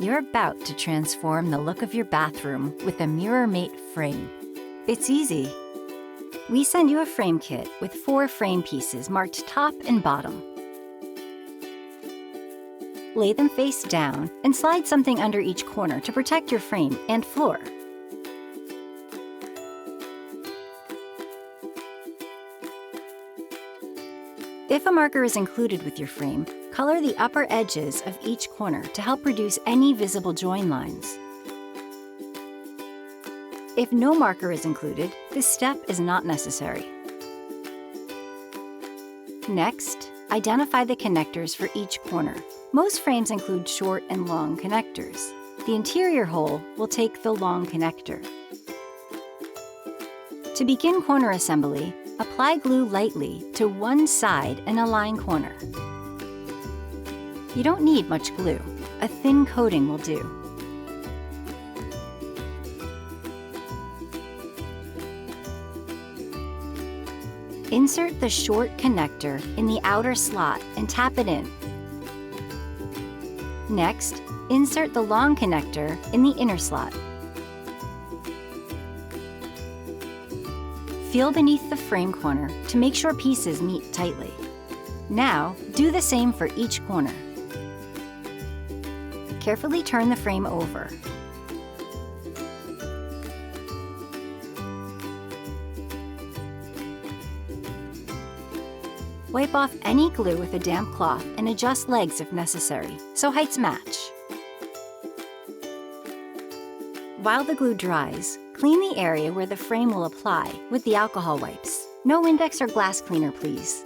You're about to transform the look of your bathroom with a MirrorMate frame. It's easy. We send you a frame kit with 4 frame pieces marked top and bottom. Lay them face down and slide something under each corner to protect your frame and floor. If a marker is included with your frame, color the upper edges of each corner to help reduce any visible join lines. If no marker is included, this step is not necessary. Next, identify the connectors for each corner. Most frames include short and long connectors. The interior hole will take the long connector. To begin corner assembly, apply glue lightly to one side and align corner. You don't need much glue. A thin coating will do. Insert the short connector in the outer slot and tap it in. Next, insert the long connector in the inner slot. Feel beneath the frame corner to make sure pieces meet tightly. Now, do the same for each corner. Carefully turn the frame over. Wipe off any glue with a damp cloth and adjust legs if necessary, so heights match. While the glue dries, clean the area where the frame will apply with the alcohol wipes. No Windex or glass cleaner, please.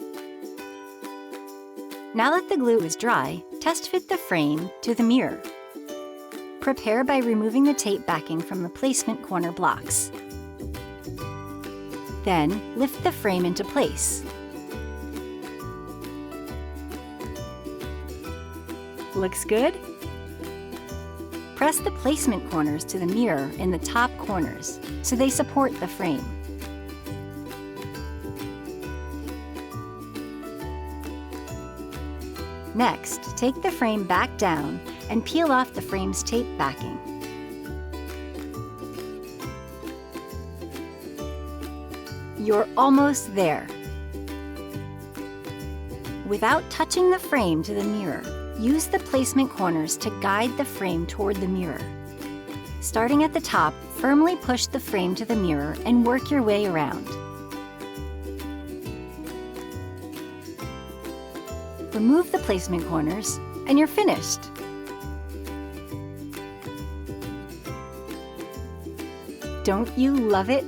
Now that the glue is dry, test fit the frame to the mirror. Prepare by removing the tape backing from the placement corner blocks. Then, lift the frame into place. Looks good? Press the placement corners to the mirror in the top corners so they support the frame. Next, take the frame back down and peel off the frame's tape backing. You're almost there. Without touching the frame to the mirror, use the placement corners to guide the frame toward the mirror. Starting at the top, firmly push the frame to the mirror and work your way around. Remove the placement corners, and you're finished. Don't you love it?